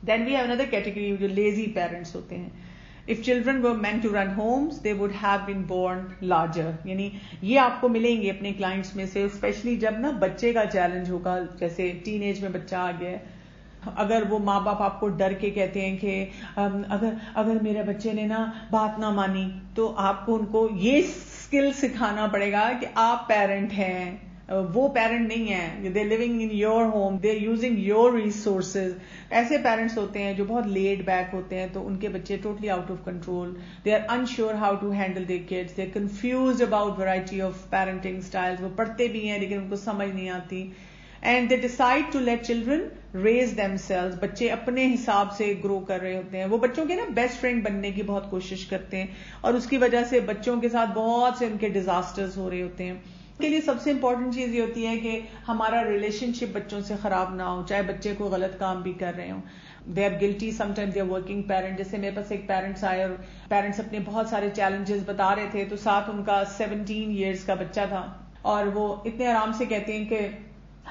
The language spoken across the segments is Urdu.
Then we have another category جو lazy parents ہوتے ہیں. If children were meant to run homes, they would have been born larger. یعنی یہ آپ کو ملیں گے اپنے کلائنٹس میں سے, اسپیشلی جب نا بچے کا چیلنج ہوگا, جیسے ٹین ایج میں بچہ آ گیا ہے. اگر وہ ماں باپ آپ کو ڈر کے کہتے ہیں کہ اگر میرے بچے نے نا بات نہ مانی, تو آپ کو ان کو یہ اسکل سکھانا پڑے گا کہ آپ پیرنٹ ہیں, وہ پیرنٹ نہیں ہیں. They living in your home, they using your resources. ایسے پیرنٹس ہوتے ہیں جو بہت لیڈ بیک ہوتے ہیں, تو ان کے بچے totally out of control. They are unsure how to handle their kids, they are confused about variety of parenting styles. وہ پڑھتے بھی ہیں لیکن ان کو سمجھ نہیں آتی. And they decide to let children raise themselves. بچے اپنے حساب سے گرو کر رہے ہوتے ہیں. وہ بچوں کے نا بیسٹ فرینڈ بننے کی بہت کوشش کرتے ہیں, اور اس کی وجہ سے بچوں کے ساتھ بہت سے ان کے ڈیزاسٹرز ہو رہے ہوتے ہیں. کے لیے سب سے امپورٹنٹ چیز یہ ہوتی ہے کہ ہمارا ریلیشن شپ بچوں سے خراب نہ ہو, چاہے بچے کو غلط کام بھی کر رہے ہوں. They are guilty, some time they are working parent. جیسے میرے پاس ایک پیرنٹس آئے اور پیرنٹس اپنے بہت سارے چیلنجز بتا رہے تھے, تو ساتھ ان کا 17 ایئرس کا بچہ تھا, اور وہ اتنے آرام سے کہتے ہیں کہ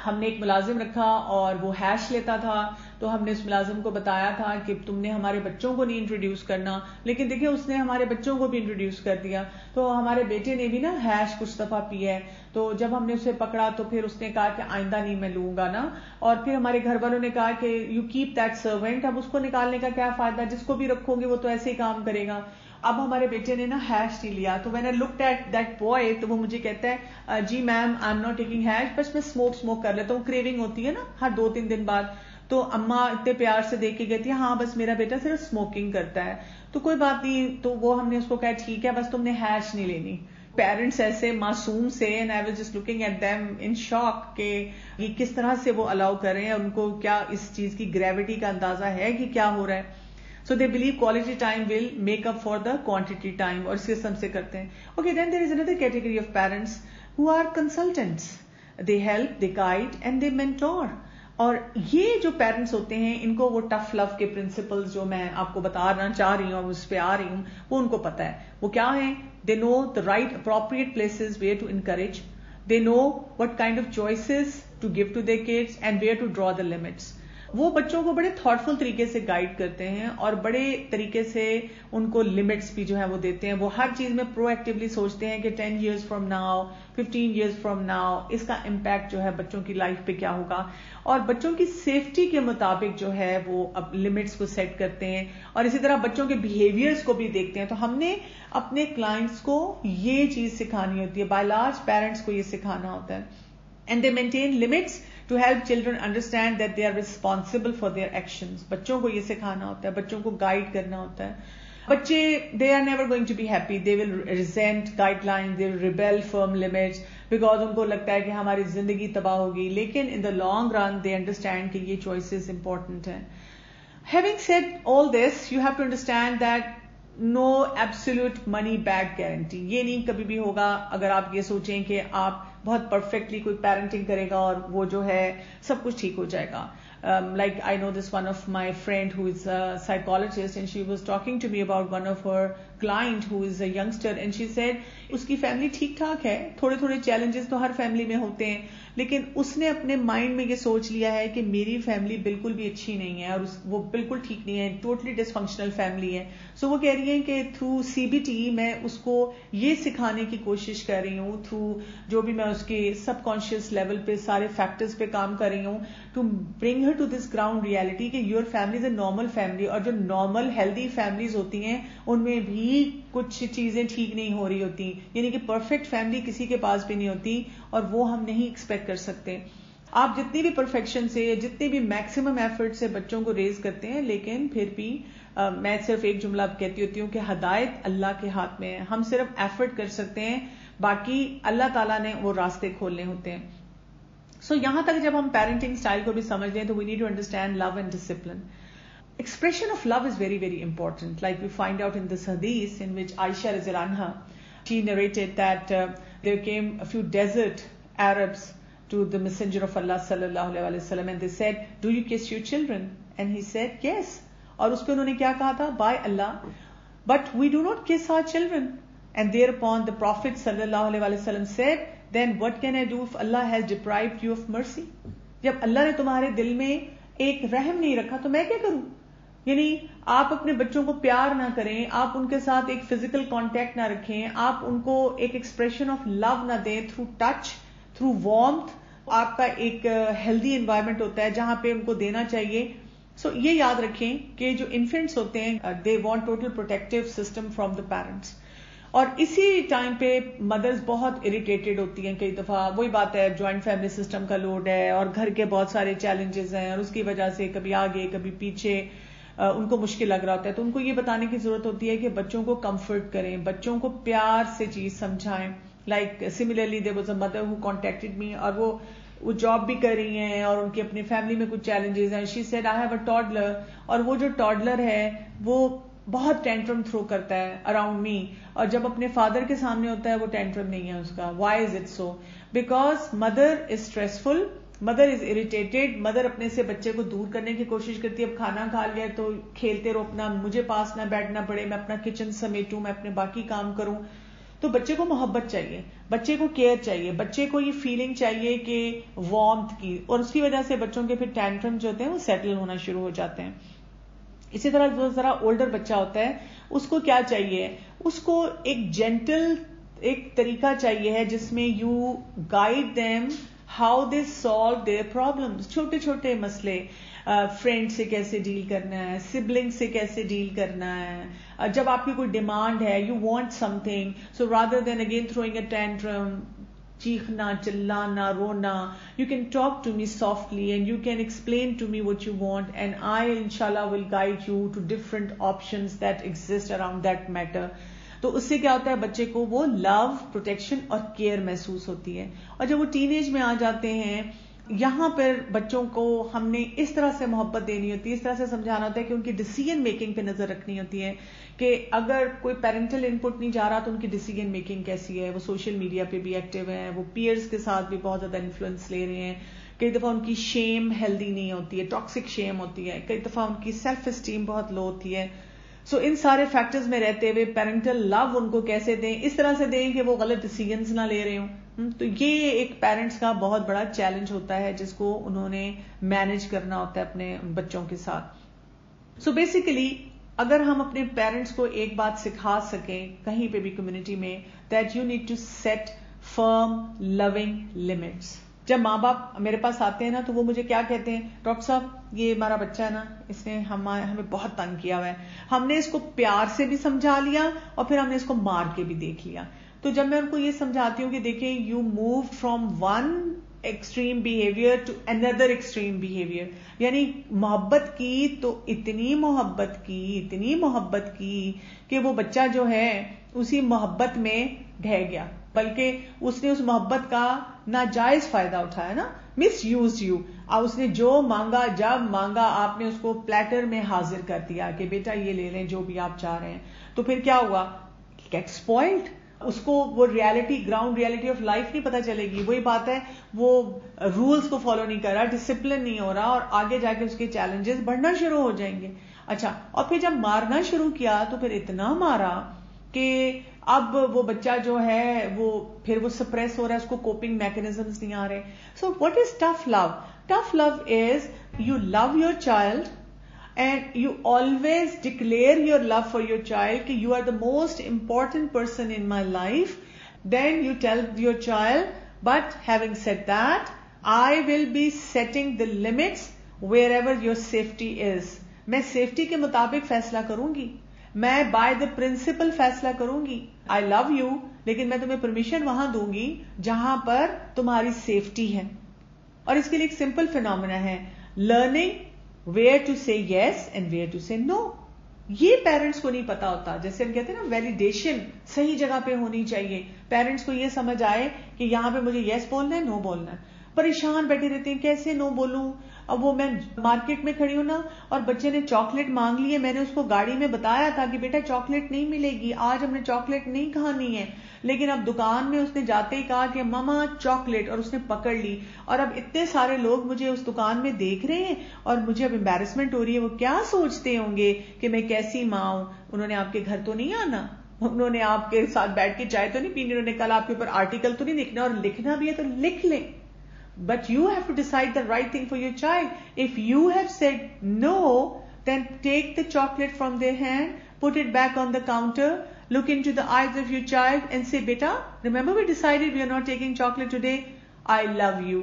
ہم نے ایک ملازم رکھا اور وہ ہیش لیتا تھا, تو ہم نے اس ملازم کو بتایا تھا کہ تم نے ہمارے بچوں کو نہیں انٹروڈیوس کرنا, لیکن دیکھیں اس نے ہمارے بچوں کو بھی انٹروڈیوس کر دیا. تو ہمارے بیٹے نے بھی نا ہیش کچھ دفعہ پیا ہے, تو جب ہم نے اسے پکڑا تو پھر اس نے کہا کہ آئندہ نہیں میں لوں گا نا. اور پھر ہمارے گھر والوں نے کہا کہ یو کیپ دیٹ سرونٹ, اب اس کو نکالنے کا کیا فائدہ, جس کو بھی رکھو گے وہ تو ایسے ہی کام کرے گا. اب ہمارے بیٹے نے نا ہیش نہیں لیا, تو میں نے لکڈ ایٹ دیٹ بوائے, تو وہ مجھے کہتا ہے جی ma'am I am not taking hash, بس میں اسموک کر لیتا ہوں. کریونگ ہوتی ہے نا ہر 2-3 دن بعد, تو اماں اتنے پیار سے دیکھ کے کہتی ہے ہاں بس میرا بیٹا صرف اسموکنگ کرتا ہے, تو کوئی بات نہیں. تو وہ ہم نے اس کو کہا ٹھیک ہے بس تم نے ہیش نہیں لینی. پیرنٹس ایسے معصوم سے, and I was just looking at them in shock کہ یہ کس طرح سے وہ الاؤ کر رہے ہیں, ان کو کیا اس چیز کی گریوٹی کا اندازہ ہے کہ کیا ہو رہا ہے. So they believe quality time will make up for the quantity time, اور اس قسم سے کرتے ہیں. Okay, then there is another category of parents who are consultants. They help, they guide and they mentor. اور یہ جو پیرنٹس ہوتے ہیں ان کو وہ ٹف لو کے پرنسپلز جو میں آپ کو بتانا چاہ رہی ہوں, اس پہ آ رہی ہوں, وہ ان کو پتا ہے. وہ کیا ہیں؟ They know the right appropriate places where to encourage. They know what kind of choices to give to their kids and where to draw the limits. وہ بچوں کو بڑے تھاٹفل طریقے سے گائیڈ کرتے ہیں اور بڑے طریقے سے ان کو لمٹس بھی جو ہے وہ دیتے ہیں. وہ ہر چیز میں پرو ایکٹیولی سوچتے ہیں کہ 10 years from now, 15 years from now اس کا امپیکٹ جو ہے بچوں کی لائف پہ کیا ہوگا, اور بچوں کی سیفٹی کے مطابق جو ہے وہ اب لمٹس کو سیٹ کرتے ہیں, اور اسی طرح بچوں کے بیہیویئرس کو بھی دیکھتے ہیں. تو ہم نے اپنے کلائنٹس کو یہ چیز سکھانی ہوتی ہے, بائی لارج پیرنٹس کو یہ سکھانا ہوتا ہے. And they maintain limits to help children understand that they are responsible for their actions. بچوں کو یہ سکھانا ہوتا ہے, بچوں کو گائیڈ کرنا ہوتا ہے. بچے they are never going to be happy, they will resent guidelines, they will rebel firm limits because ان کو لگتا ہے کہ ہماری زندگی تباہ ہوگی, لیکن in the long run they understand کہ یہ choices important ہیں. Having said all this, you have to understand that no absolute money back guarantee. یہ نہیں کبھی بھی ہوگا اگر آپ یہ سوچیں کہ آپ بہت پرفیکٹلی کوئی پیرنٹنگ کرے گا اور وہ جو ہے سب کچھ ٹھیک ہو جائے گا. Like I know this one of my friend who is a psychologist, and she was talking to me about one of her client who is a youngster, and she said اس کی فیملی ٹھیک ٹھاک ہے, تھوڑے تھوڑے چیلنجز تو ہر فیملی میں ہوتے ہیں, لیکن اس نے اپنے مائنڈ میں یہ سوچ لیا ہے کہ میری فیملی بالکل بھی اچھی نہیں ہے اور وہ بالکل ٹھیک نہیں ہے, ٹوٹلی ڈس فنکشنل فیملی ہے. سو وہ کہہ رہی ہیں کہ تھرو CBT میں اس کو یہ سکھانے کی کوشش کر رہی ہوں, تھرو جو بھی میں اس کے سب کانشیس لیول پہ سارے فیکٹرز پہ کام کر رہی ہوں, to bring her to this ground reality کہ your family is a normal family, اور جو نارمل ہیلدی فیملیز ہوتی ہیں ان میں بھی کچھ چیزیں ٹھیک نہیں ہو رہی ہوتی, یعنی کہ پرفیکٹ فیملی کسی کے پاس بھی نہیں ہوتی, اور وہ ہم نہیں ایکسپیکٹ کر سکتے. آپ جتنی بھی پرفیکشن سے, جتنی بھی میکسیمم ایفرٹ سے بچوں کو ریز کرتے ہیں, لیکن پھر بھی میں صرف ایک جملہ کہتی ہوتی ہوں کہ ہدایت اللہ کے ہاتھ میں ہے. ہم صرف ایفرٹ کر سکتے ہیں, باقی اللہ تعالیٰ نے وہ راستے کھولنے ہوتے ہیں. سو یہاں تک جب ہم پیرنٹنگ اسٹائل کو بھی سمجھ لیں تو we need to understand love and discipline. Expression of love is very, very important. Like we find out in this hadith in which Aisha Radhiyallahu anha, she narrated that there came a few desert Arabs to the Messenger of Allah sallallahu alaihi wasallam, and they said, "Do you kiss your children?" And he said, "Yes." اور اس پہ انہوں نے کیا کہا تھا؟ By Allah, but we do not kiss our children. And thereupon the Prophet sallallahu alaihi wasallam said, "Then what can I do if Allah has deprived you of mercy?" جب اللہ نے تمہارے دل میں ایک رحم نہیں رکھا تو میں کیا کروں؟ یعنی آپ اپنے بچوں کو پیار نہ کریں, آپ ان کے ساتھ ایک فزیکل کانٹیکٹ نہ رکھیں, آپ ان کو ایک ایکسپریشن آف لو نہ دیں تھرو ٹچ, تھرو وارمتھ. آپ کا ایک ہیلدی انوائرمنٹ ہوتا ہے جہاں پہ ان کو دینا چاہیے. سو یہ یاد رکھیں کہ جو انفینٹس ہوتے ہیں they want total protective system from the parents. اور اسی ٹائم پہ مدرز بہت اریٹیٹڈ ہوتی ہیں کئی دفعہ. وہی بات ہے, جوائنٹ فیملی سسٹم کا لوڈ ہے اور گھر کے بہت سارے چیلنجز ہیں, اور اس کی وجہ سے کبھی آگے کبھی پیچھے ان کو مشکل لگ رہا ہوتا ہے. تو ان کو یہ بتانے کی ضرورت ہوتی ہے کہ بچوں کو کمفرٹ کریں, بچوں کو پیار سے چیز سمجھائیں. Like similarly there was a mother who contacted me, اور وہ جاب بھی کر رہی ہیں اور ان کی اپنی فیملی میں کچھ چیلنجز ہیں. She said I have a toddler, اور وہ جو ٹاڈلر ہے وہ بہت ٹینٹرم تھرو کرتا ہے اراؤنڈ می, اور جب اپنے فادر کے سامنے ہوتا ہے وہ ٹینٹرم نہیں ہے اس کا. Why is it so? Because mother is stressful, mother is irritated, mother اپنے سے بچے کو دور کرنے کی کوشش کرتی ہے. اب کھانا کھا لیا تو کھیلتے رہو, اپنا مجھے پاس نہ بیٹھنا پڑے, میں اپنا کچن سمیٹوں, میں اپنے باقی کام کروں. تو بچے کو محبت چاہیے, بچے کو کیئر چاہیے, بچے کو یہ فیلنگ چاہیے کہ وارمتھ کی, اور اس کی وجہ سے بچوں کے پھر ٹینٹرم جو ہوتے ہیں وہ سیٹل ہونا شروع ہو جاتے ہیں. اسی طرح جو ذرا اولڈر بچہ ہوتا ہے اس کو کیا چاہیے, اس کو ایک جینٹل ایک طریقہ چاہیے ہے جس میں you guide them how they solve their problems. چھوٹے چھوٹے مسئلے, فرینڈ سے کیسے ڈیل کرنا ہے, سبلنگ سے کیسے ڈیل کرنا ہے, جب آپ کی کوئی ڈیمانڈ ہے, you want something, so rather than again throwing a tantrum, چیخنا, چلانا, رونا, you can talk to me softly and you can explain to me what you want, and I inshallah will guide you to different options that exist around that matter. تو اس سے کیا ہوتا ہے, بچے کو وہ لو, پروٹیکشن اور کیئر محسوس ہوتی ہے. اور جب وہ ٹین ایج میں آ جاتے ہیں, یہاں پر بچوں کو ہم نے اس طرح سے محبت دینی ہوتی ہے, اس طرح سے سمجھانا ہوتا ہے کہ ان کی ڈیسیژن میکنگ پہ نظر رکھنی ہوتی ہے کہ اگر کوئی پیرنٹل انپٹ نہیں جا رہا تو ان کی ڈیسیژن میکنگ کیسی ہے. وہ سوشل میڈیا پہ بھی ایکٹیو ہیں, وہ پیئرز کے ساتھ بھی بہت زیادہ انفلوئنس لے رہے ہیں. کئی دفعہ ان کی شیم ہیلدی نہیں ہوتی ہے, ٹاکسک شیم ہوتی ہے. کئی دفعہ ان کی سیلف اسٹیم بہت لو ہوتی ہے. سو ان سارے فیکٹرز میں رہتے ہوئے پیرنٹل لو ان کو کیسے دیں, اس طرح سے دیں کہ وہ غلط ڈیسیژنز نہ لے رہے ہوں. تو یہ ایک پیرنٹس کا بہت بڑا چیلنج ہوتا ہے جس کو انہوں نے مینج کرنا ہوتا ہے اپنے بچوں کے ساتھ. سو بیسیکلی اگر ہم اپنے پیرنٹس کو ایک بات سکھا سکیں کہیں پہ بھی کمیونٹی میں, that you need to set firm loving limits. جب ماں باپ میرے پاس آتے ہیں نا تو وہ مجھے کیا کہتے ہیں, ڈاکٹر صاحب یہ ہمارا بچہ ہے نا, اس نے ہمیں بہت تنگ کیا ہوا ہے, ہم نے اس کو پیار سے بھی سمجھا لیا اور پھر ہم نے اس کو مار کے بھی دیکھ لیا. تو جب میں ان کو یہ سمجھاتی ہوں کہ دیکھیں, you move from one extreme behaviour to another extreme behaviour, یعنی محبت کی تو اتنی محبت کی کہ وہ بچہ جو ہے اسی محبت میں ڈھہ گیا, بلکہ اس نے اس محبت کا ناجائز فائدہ اٹھایا نا, مس یوز یو. اس نے جو مانگا جب مانگا آپ نے اس کو پلیٹر میں حاضر کر دیا کہ بیٹا یہ لے لیں جو بھی آپ چاہ رہے ہیں. تو پھر کیا ہوا, گیٹ اسپوائلڈ. اس کو وہ reality, ground reality of life نہیں پتا چلے گی. وہی بات ہے, وہ رولز کو فالو نہیں کر رہا, ڈسپلن نہیں ہو رہا, اور آگے جا کے اس کے چیلنجز بڑھنا شروع ہو جائیں گے. اچھا, اور پھر جب مارنا شروع کیا تو پھر اتنا مارا کہ اب وہ بچہ جو ہے وہ پھر وہ سپریس ہو رہا ہے, اس کو کوپنگ میکنزمز نہیں آ رہے. So what is tough love? Tough love is you love your child and you always declare your love for your child کہ you are the most important person in my life. Then you tell your child, but having said that, I will be setting the limits wherever your safety is. میں safety کے مطابق فیصلہ کروں گی, میں by the principle فیصلہ کروں گی. I love you, لیکن میں تمہیں پرمیشن وہاں دوں گی جہاں پر تمہاری سیفٹی ہے. اور اس کے لیے ایک سمپل فینومینا ہے, learning where to say yes and where to say no. یہ پیرنٹس کو نہیں پتا ہوتا. جیسے ہم کہتے ہیں نا, ویلیڈیشن صحیح جگہ پہ ہونی چاہیے. پیرنٹس کو یہ سمجھ آئے کہ یہاں پہ مجھے یس بولنا ہے, نو بولنا ہے. پریشان بیٹھے رہتے ہیں, کیسے نو بولوں. اب وہ میں مارکیٹ میں کھڑی ہوں نا, اور بچے نے چاکلیٹ مانگ لی ہے, میں نے اس کو گاڑی میں بتایا تھا کہ بیٹا چاکلیٹ نہیں ملے گی, آج ہم نے چاکلیٹ نہیں کھانی ہے, لیکن اب دکان میں اس نے جاتے ہی کہا کہ ماما چاکلیٹ, اور اس نے پکڑ لی. اور اب اتنے سارے لوگ مجھے اس دکان میں دیکھ رہے ہیں اور مجھے اب امبیرسمنٹ ہو رہی ہے. وہ کیا سوچتے ہوں گے کہ میں کیسی ماں ہوں. انہوں نے آپ کے گھر تو نہیں آنا, انہوں نے آپ کے ساتھ بیٹھ کے چائے تو نہیں پینی, انہوں نے کل آپ کے اوپر آرٹیکل تو نہیں لکھنا, اور لکھنا بھی ہے تو لکھ لیں. But you have to decide the right thing for your child. If you have said no, then take the chocolate from their hand, put it back on the counter, look into the eyes of your child and say, beta, remember we decided we are not taking chocolate today? I love you.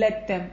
let them.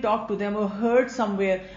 talked to them or heard somewhere.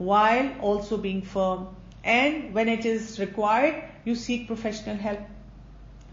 while also being firm, and when it is required you seek professional help.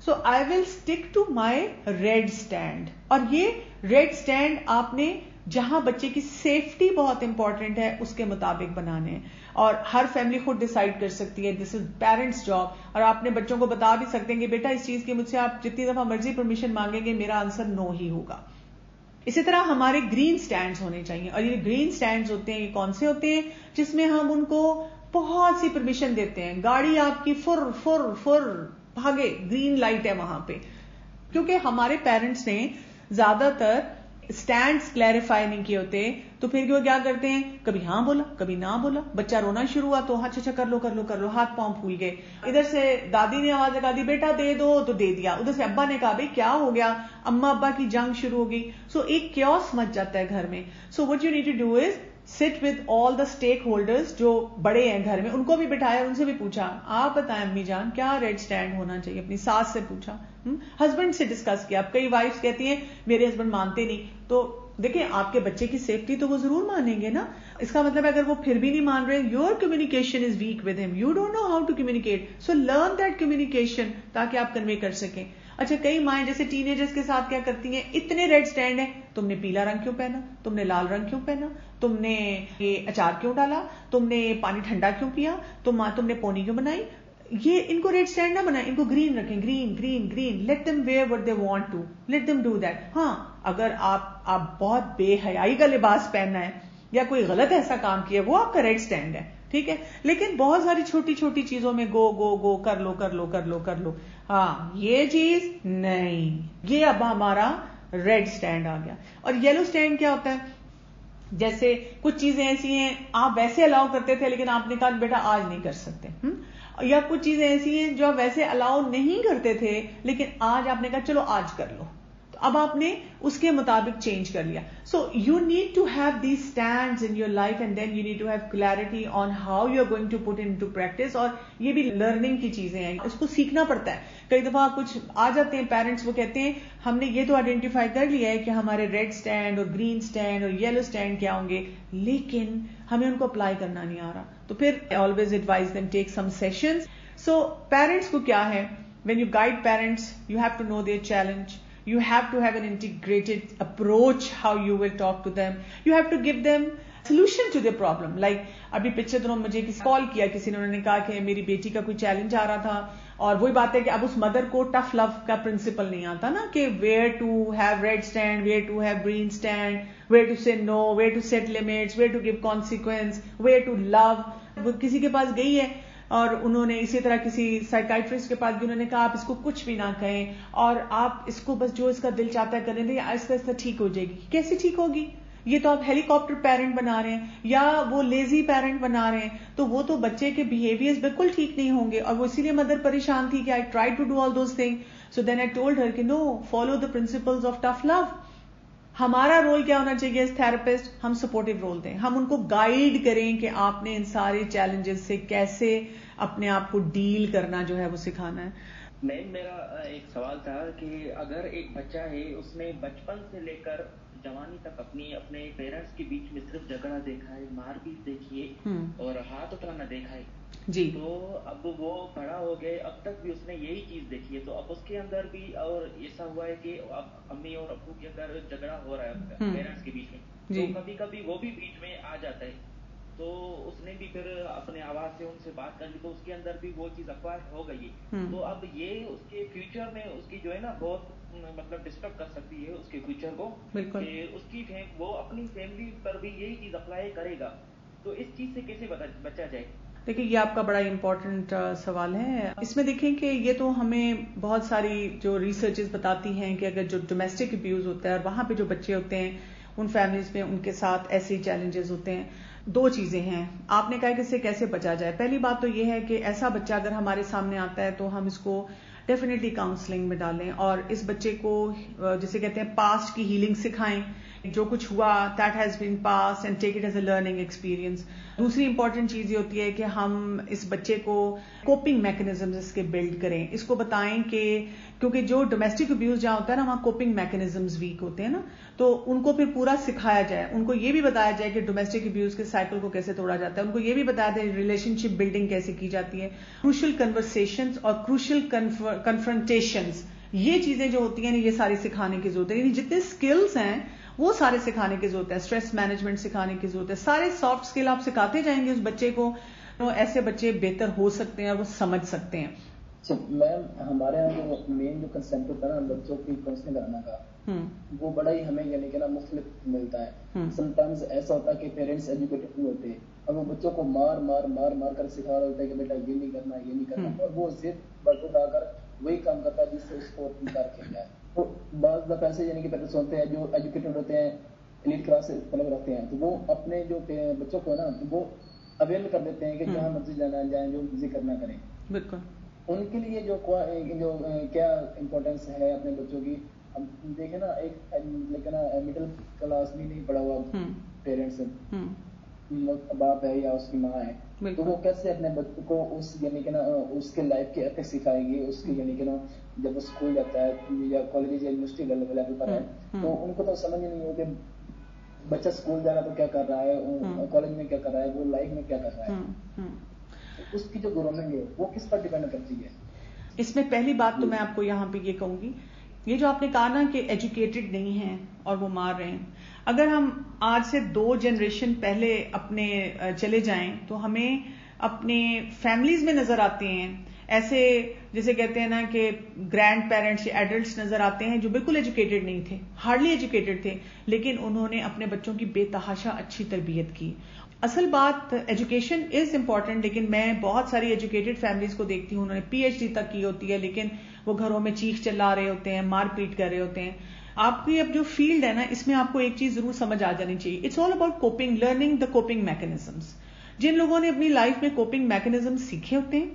So I will stick to my red stand. اور یہ ریڈ اسٹینڈ آپ نے جہاں بچے کی سیفٹی بہت امپورٹنٹ ہے اس کے مطابق بنانے ہیں, اور ہر فیملی خود ڈیسائیڈ کر سکتی ہے, دس از پیرنٹس جاب. اور آپ نے بچوں کو بتا بھی سکتے ہیں کہ بیٹا اس چیز کی مجھ سے آپ جتنی دفعہ مرضی پرمیشن مانگیں گے میرا آنسر نو ہی ہوگا. اسی طرح ہمارے گرین سٹینڈز ہونے چاہیے, اور یہ گرین سٹینڈز ہوتے ہیں, یہ کون سے ہوتے ہیں؟ جس میں ہم ان کو بہت سی پرمیشن دیتے ہیں. گاڑی آپ کی فر فر فر بھاگے, گرین لائٹ ہے وہاں پہ, کیونکہ ہمارے پیرنٹس نے زیادہ تر سٹینڈز کلیریفائی نہیں کیے ہوتے, تو پھر وہ کیا کرتے ہیں, کبھی ہاں بولا کبھی نہ بولا, بچہ رونا شروع ہوا تو اچھا کر لو کر لو کر لو, ہاتھ پاؤں پھول گئے. ادھر سے دادی نے آواز لگا دی بیٹا دے دو تو دے دیا, ادھر سے ابا نے کہا بھائی کیا ہو گیا, اما ابا کی جنگ شروع ہو گئی. سو ایک کیوس مچ جاتا ہے گھر میں. So what you need to do is sit with all the stakeholders جو بڑے ہیں گھر میں, ان کو بھی بٹھایا, ان سے بھی پوچھا آپ بتائیں امی جان کیا ریڈ سٹینڈ ہونا چاہیے. اپنی ساس سے پوچھا, ہسبینڈ سے ڈسکس کیا. اب کئی وائفز کہتی ہیں میرے ہسبینڈ مانتے نہیں, تو دیکھیں آپ کے بچے کی سیفٹی تو وہ ضرور مانیں گے نا. اس کا مطلب اگر وہ پھر بھی نہیں مان رہے, your communication is weak with them, you don't know how to communicate, so learn that communication تاکہ آپ کنوے کر سکیں. اچھا کئی مائیں جیسے ٹین ایجرز کے ساتھ کیا کرتی ہیں, اتنے ریڈ سٹینڈ ہیں, تم نے پیلا رنگ کیوں پہنا, تم نے لال رنگ کیوں پہنا, تم نے یہ اچار کیوں ڈالا, تم نے پانی ٹھنڈا کیوں پیا, تم نے پونی کیوں بنائی. یہ ان کو ریڈ سٹینڈ نہ بنائیں, ان کو گرین رکھیں, green green green. Let them wear what they want to, let them do that. ہاں اگر آپ بہت بے حیائی کا لباس پہننا ہے یا کوئی غلط ایسا کام کیا وہ آپ کا ریڈ سٹینڈ ہے, ٹھیک ہے, لیکن بہت ساری چھوٹی چھوٹی چیزوں میں گو گو گو کر لو کر لو کر لو کر لو, ہاں یہ چیز نہیں, یہ اب ہمارا ریڈ سٹینڈ آ گیا. اور یلو سٹینڈ کیا ہوتا ہے, جیسے کچھ چیزیں ایسی ہیں آپ ویسے الاؤ کرتے تھے لیکن آپ نے کہا بیٹا آج نہیں کر سکتے, یا کچھ چیزیں ایسی ہیں جو آپ ویسے الاؤ نہیں کرتے تھے لیکن آج آپ نے کہا چلو آج کر لو, تو اب آپ نے اس کے مطابق چینج کر لیا. So you need to have these stands in your life and then you need to have clarity on how you are going to put into practice. اور یہ بھی لرننگ کی چیزیں ہیں, اس کو سیکھنا پڑتا ہے. کئی دفعہ کچھ آ جاتے ہیں پیرنٹس, وہ کہتے ہیں ہم نے یہ تو آئیڈینٹیفائی کر لیا ہے کہ ہمارے ریڈ سٹینڈ اور گرین سٹینڈ اور یلو سٹینڈ کیا ہوں گے, لیکن ہمیں ان کو اپلائی کرنا نہیں آ رہا. تو پھر آلویز ایڈوائز دیم ٹیک سم سیشنز. سو پیرنٹس کو کیا ہے, when you guide parents you have to know their challenge, you have to have an integrated approach how you will talk to them, you have to give them solution to their problem. like ابھی پچھلے دنوں مجھے کال کیا کسی نے, انہوں نے کہا کہ میری بیٹی کا کوئی چیلنج آ رہا تھا, اور وہی بات ہے کہ اب اس مدر کو ٹف لو کا پرنسپل نہیں آتا نا, کہ where to have red stand, where to have green stand, where to say no, where to set limits, where to give consequence, where to love. وہ کسی کے پاس گئی ہے اور انہوں نے اسی طرح کسی سائیکائٹرسٹ کے پاس بھی انہوں نے کہا آپ اس کو کچھ بھی نہ کہیں اور آپ اس کو بس جو اس کا دل چاہتا ہے کرنے دیں, آہستہ آہستہ ٹھیک ہو جائے گی. کیسے ٹھیک ہوگی؟ یہ تو آپ ہیلی کاپٹر پیرنٹ بنا رہے ہیں یا وہ لیزی پیرنٹ بنا رہے ہیں, تو وہ تو بچے کے بیہیویئرز بالکل ٹھیک نہیں ہوں گے. اور وہ اسی لیے مدر پریشان تھی کہ I try to do all those thing. So then I told her کہ no, follow the principles of tough love. ہمارا رول کیا ہونا چاہیے ایز تھراپسٹ, ہم سپورٹو رول دیں, ہم ان کو گائیڈ کریں کہ آپ نے ان سارے چیلنجز سے کیسے اپنے آپ کو ڈیل کرنا جو ہے وہ سکھانا ہے. میم میرا ایک سوال تھا کہ اگر ایک بچہ ہے اس نے بچپن سے لے کر جوانی تک اپنے پیرنٹس کے بیچ میں صرف جھگڑا دیکھا ہے, مار پیٹ دیکھی ہے اور ہاتھ اٹھانا دیکھا ہے, جی, تو اب وہ بڑا ہو گئے, اب تک بھی اس نے یہی چیز دیکھی ہے, تو اب اس کے اندر بھی اور ایسا ہوا ہے کہ اب امی اور ابو کے اندر جھگڑا ہو رہا ہے پیرنٹس کے بیچ میں, تو کبھی کبھی وہ بھی بیچ میں آ جاتا ہے, تو اس نے بھی پھر اپنے آواز سے ان سے بات کر لی, تو اس کے اندر بھی وہ چیز اکوائر ہو گئی ہے. تو اب یہ اس کے فیوچر میں اس کی جو ہے نا بہت مطلب ڈسٹرب کر سکتی ہے اس کے فیوچر کو, کہ اس کی وہ اپنی فیملی پر بھی یہی چیز اپلائی کرے گا, تو اس چیز سے کیسے بچا جائے؟ دیکھیں یہ آپ کا بڑا امپورٹنٹ سوال ہے. اس میں دیکھیں کہ یہ تو ہمیں بہت ساری جو ریسرچز بتاتی ہیں کہ اگر جو ڈومیسٹک ابیوز ہوتا ہے اور وہاں پہ جو بچے ہوتے ہیں ان فیملیز میں ان کے ساتھ ایسے چیلنجز ہوتے ہیں, دو چیزیں ہیں. آپ نے کہا کہ اس سے کیسے بچا جائے. پہلی بات تو یہ ہے کہ ایسا بچہ اگر ہمارے سامنے آتا ہے تو ہم اس کو ڈیفینیٹلی کاؤنسلنگ میں ڈالیں اور اس بچے کو جسے کہتے ہیں پاسٹ کی ہیلنگ سکھائیں, جو کچھ ہوا that has been past and take it as a learning experience. دوسری امپورٹنٹ چیز یہ ہوتی ہے کہ ہم اس بچے کو کوپنگ میکنزمز اس کے بلڈ کریں, اس کو بتائیں کہ کیونکہ جو ڈومیسٹک ابیوز جہاں ہوتا ہے نا وہاں کوپنگ میکنزمز ویک ہوتے ہیں نا, تو ان کو پھر پورا سکھایا جائے, ان کو یہ بھی بتایا جائے کہ ڈومیسٹک ابیوز کے سائیکل کو کیسے توڑا جاتا ہے, ان کو یہ بھی بتایا جائے ریلیشن شپ بلڈنگ کیسے کی جاتی ہے, کروشل کنورسیشنز اور کروشل کنفرنٹیشنز، یہ چیزیں جو ہوتی ہیں یہ ساری سکھانے کی ضرورت ہے. یعنی جتنے سکلز ہیں وہ سارے سکھانے کی ضرورت ہے. اسٹریس مینجمنٹ سکھانے کی ضرورت ہے. سارے سافٹ اسکل آپ سکھاتے جائیں گے اس بچے کو تو ایسے بچے بہتر ہو سکتے ہیں اور وہ سمجھ سکتے ہیں. میم ہمارے یہاں جو مین جو کنسپٹ ہوتا ہے نا بچوں کی کاؤنسلنگ کرانا کا، وہ بڑا ہی ہمیں یعنی کہ نا مختلف ملتا ہے. سم ٹائمز ایسا ہوتا ہے کہ پیرنٹس ایجوکیٹڈ نہیں ہوتے اور وہ بچوں کو مار مار مار مار کر سکھا رہا ہوتا ہے کہ بیٹا یہ نہیں کرنا یہ نہیں کرنا، اور وہ ضد بڑھتا آ کر وہی کام کرتا ہے جس سے اس کو انکار کیا جائے. تو بعض دفعہ ایسے یعنی کہ پیرنٹس ہوتے ہیں جو ایجوکیٹڈ ہوتے ہیں، ایلیٹ کلاس سے طلب رکھتے ہیں، تو وہ اپنے جو بچوں کو نا وہ اویل کر دیتے ہیں کہ جہاں مرضی جانا جائیں، جو مرضی کرنا کریں. بالکل ان کے لیے جو کیا امپورٹینس ہے اپنے بچوں کی. اب دیکھیں نا ایک لیکن مڈل کلاس بھی نہیں پڑھا ہوا پیرنٹس باپ ہے یا اس کی ماں ہے، تو وہ کیسے اپنے بچوں کو اس یعنی کہ نا اس کے لائف کے ایتھکس سکھائے گی. اس کی یعنی کہ نا جب وہ اسکول جاتا ہے یا کالج یا یونیورسٹی لیول پر ہے تو ان کو تو سمجھ نہیں ہو کہ بچہ اسکول جا رہا ہے تو کیا کر رہا ہے، کالج میں کیا کر رہا ہے، وہ لائف میں کیا کر رہا ہے. اس کی جو گورنمنٹ ہے وہ کس پر ڈیپینڈ کرتی ہے. اس میں پہلی بات تو میں آپ کو یہاں پہ یہ کہوں گی، یہ جو آپ نے کہا نا کہ ایجوکیٹڈ نہیں ہیں اور وہ مار رہے ہیں، اگر ہم آج سے 2 جنریشن پہلے اپنے چلے جائیں تو ہمیں اپنے فیملیز میں نظر آتے ہیں ایسے جیسے کہتے ہیں نا کہ گرینڈ پیرنٹس یا ایڈلٹس نظر آتے ہیں جو بالکل ایجوکیٹڈ نہیں تھے، ہارڈلی ایجوکیٹڈ تھے، لیکن انہوں نے اپنے بچوں کی بے تحاشا اچھی تربیت کی. اصل بات ایجوکیشن از امپورٹنٹ، لیکن میں بہت ساری ایجوکیٹڈ فیملیز کو دیکھتی ہوں، انہوں نے PhD تک کی ہوتی ہے لیکن وہ گھروں میں چیخ چلا رہے ہوتے ہیں، مار پیٹ کر رہے ہوتے ہیں. آپ کی اب جو فیلڈ ہے نا اس میں آپ کو ایک چیز ضرور سمجھ آ جانی چاہیے، it's all about coping, learning the coping mechanisms. جن لوگوں نے اپنی لائف میں کوپنگ میکینزم سیکھے ہوتے ہیں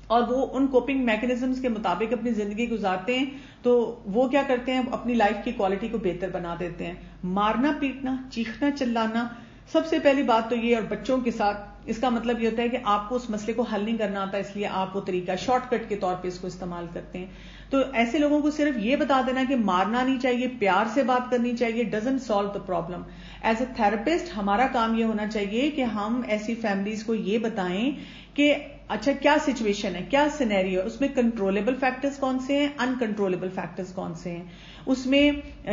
اور وہ ان کوپنگ میکینزمز کے مطابق اپنی زندگی گزارتے ہیں تو وہ کیا کرتے ہیں، اپنی لائف کی کوالٹی کو بہتر بنا دیتے ہیں. مارنا پیٹنا، چیخنا چلانا، سب سے پہلی بات تو یہ، اور بچوں کے ساتھ اس کا مطلب یہ ہوتا ہے کہ آپ کو اس مسئلے کو حل نہیں کرنا آتا، اس لیے آپ وہ طریقہ شارٹ کٹ کے طور پہ اس کو استعمال کرتے ہیں. تو ایسے لوگوں کو صرف یہ بتا دینا کہ مارنا نہیں چاہیے، پیار سے بات کرنی چاہیے، doesn't solve the problem. As a therapist ہمارا کام یہ ہونا چاہیے کہ ہم ایسی فیملیز کو یہ بتائیں کہ اچھا کیا سچویشن ہے، کیا سینیریو، اس میں کنٹرولبل فیکٹرز کون سے ہیں، ان کنٹرولبل فیکٹرز کون سے ہیں، اس میں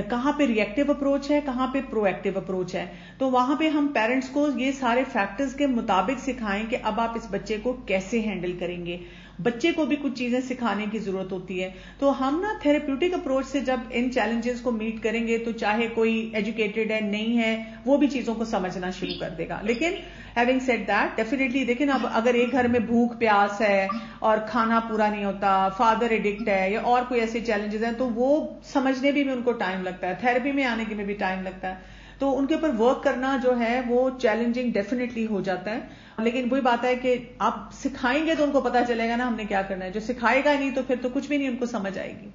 کہاں پہ ری ایکٹیو اپروچ ہے، کہاں پہ پرو ایکٹیو اپروچ ہے. تو وہاں پہ ہم پیرنٹس کو یہ سارے فیکٹرز کے مطابق سکھائیں کہ اب آپ اس بچے کو کیسے ہینڈل کریں گے. بچے کو بھی کچھ چیزیں سکھانے کی ضرورت ہوتی ہے. تو ہم نا تھراپیوٹک اپروچ سے جب ان چیلنجز کو میٹ کریں گے تو چاہے کوئی ایجوکیٹڈ ہے نہیں ہے وہ بھی چیزوں کو سمجھنا شروع کر دے گا. لیکن ہیونگ سیڈ دیٹ ڈیفینیٹلی دیکھیں اب اگر ایک گھر میں بھوک پیاس ہے اور کھانا پورا نہیں ہوتا، فادر ایڈکٹ ہے یا اور کوئی ایسے چیلنجز ہیں تو وہ سمجھنے بھی ان کو ٹائم لگتا ہے، تھراپی میں آنے کے میں بھی ٹائم لگتا ہے. تو ان کے اوپر ورک کرنا جو ہے وہ چیلنجنگ ڈیفینیٹلی ہو جاتا ہے. لیکن وہی بات ہے کہ آپ سکھائیں گے تو ان کو پتا چلے گا نا ہم نے کیا کرنا ہے. جو سکھائے گا نہیں تو پھر تو کچھ بھی نہیں ان کو سمجھ آئے گی.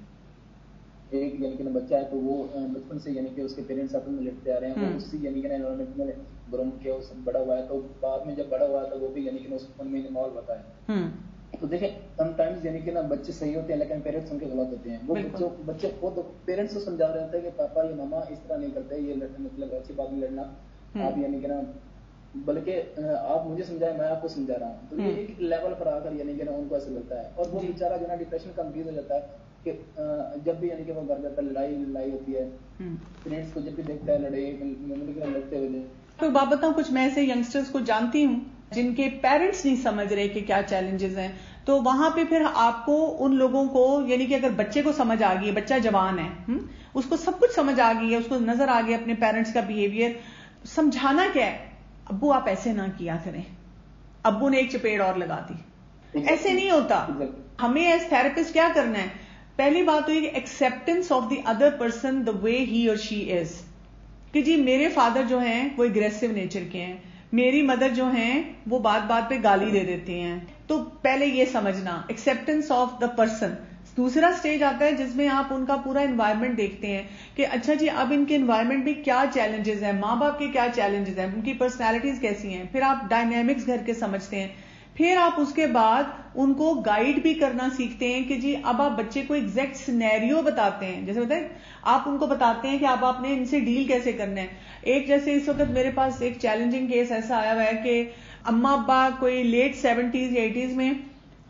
ایک یعنی کہ بچہ ہے تو وہ بچپن سے یعنی کہ اس کے پیرنٹس آپ میں لڑتے آ رہے ہیں، اسی یعنی کہ انوائرمنٹ میں گروم کیا، اس بڑا ہوا ہے، تو بعد میں جب بڑا ہوا تو وہ بھی یعنی کہ اس میں ماحول ہوتا ہے. تو دیکھیں سم ٹائمز یعنی کہ نا بچے صحیح ہوتے ہیں لیکن پیرنٹس ان کے غلط ہوتے ہیں. وہ بچے خود پیرنٹس کو سمجھا رہے ہوتے ہیں کہ پاپا یا ماما اس طرح نہیں کرتے، یہ مطلب اچھی بات نہیں لڑنا، آپ یعنی کہ نا بلکہ آپ مجھے سمجھائیں میں آپ کو سمجھا رہا ہوں. تو یہ ایک لیول پر آ کر یعنی کہ نا ان کو ایسا لگتا ہے اور وہ بیچارہ جو ہے نا ڈپریشن کا مریض ہو جاتا ہے کہ جب بھی یعنی کہ وہ گھر جاتا ہے لڑائی ہوتی ہے، پیرنٹس کو جب بھی دیکھتا ہے لڑتے ہوئے. تو بات بتاؤں کچھ میں ایسے ینگسٹرز کو جانتی ہوں جن کے پیرنٹس نہیں سمجھ رہے کہ کیا چیلنجز ہیں. تو وہاں پہ پھر آپ کو ان لوگوں کو یعنی کہ اگر بچے کو سمجھ آ گئی ہے، بچہ جوان ہے، اس کو سب کچھ سمجھ آ گئی ہے، اس کو نظر آ گیا اپنے پیرنٹس کا بیہیویئر، سمجھانا کیا ہے، ابو آپ ایسے نہ کیا کریں، ابو نے ایک چپیڑ اور لگا دی. ایسے نہیں ہوتا. ہمیں ایز تھراپسٹ کیا کرنا ہے، پہلی بات تو یہ کہ acceptance of the other person the way he اور شی از، کہ جی میرے فادر جو ہیں وہ اگریسو نیچر کے ہیں، میری مدر جو ہیں وہ بات بات پہ گالی دے دیتے ہیں. تو پہلے یہ سمجھنا ایکسپٹینس آف دا پرسن. دوسرا سٹیج آتا ہے جس میں آپ ان کا پورا انوائرمنٹ دیکھتے ہیں کہ اچھا جی اب ان کے انوائرمنٹ میں کیا چیلنجز ہیں، ماں باپ کے کیا چیلنجز ہیں، ان کی پرسنالٹیز کیسی ہیں، پھر آپ ڈائنامکس گھر کے سمجھتے ہیں. پھر آپ اس کے بعد ان کو گائیڈ بھی کرنا سیکھتے ہیں کہ جی اب آپ بچے کو ایگزیکٹ سینیریو بتاتے ہیں، جیسے بتائیں آپ ان کو بتاتے ہیں کہ اب آپ نے ان سے ڈیل کیسے کرنا ہے. ایک جیسے اس وقت میرے پاس ایک چیلنجنگ کیس ایسا آیا ہوا ہے کہ اماں ابا کوئی لیٹ 70s یا 80s میں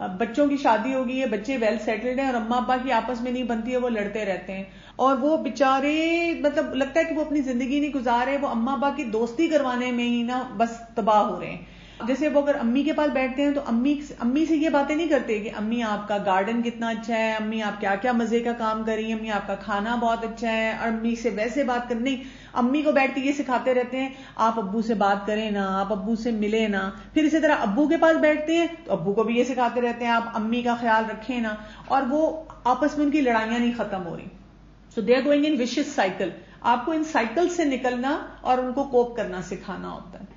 بچوں کی شادی ہو گئی ہے, بچے ویل سیٹلڈ ہیں اور اماں ابا کی آپس میں نہیں بنتی ہے, وہ لڑتے رہتے ہیں اور وہ بےچارے مطلب لگتا ہے کہ وہ اپنی زندگی نہیں گزار رہے, وہ اماں ابا کی دوستی کروانے میں ہی نا بس تباہ ہو رہے ہیں. جیسے وہ اگر امی کے پاس بیٹھتے ہیں تو امی سے یہ باتیں نہیں کرتے کہ امی آپ کا گارڈن کتنا اچھا ہے, امی آپ کیا کیا مزے کا کام کر رہی ہیں, امی آپ کا کھانا بہت اچھا ہے, اور امی سے ویسے بات کر, نہیں, امی کو بیٹھ کے یہ سکھاتے رہتے ہیں آپ ابو سے بات کریں نا, آپ ابو سے ملیں نا. پھر اسی طرح ابو کے پاس بیٹھتے ہیں تو ابو کو بھی یہ سکھاتے رہتے ہیں آپ امی کا خیال رکھیں نا, اور وہ آپس میں ان کی لڑائیاں نہیں ختم ہو رہی. So they are going in vicious cycle. آپ کو ان سائیکل سے نکلنا اور ان کو کوپ کرنا سکھانا ہوتا ہے.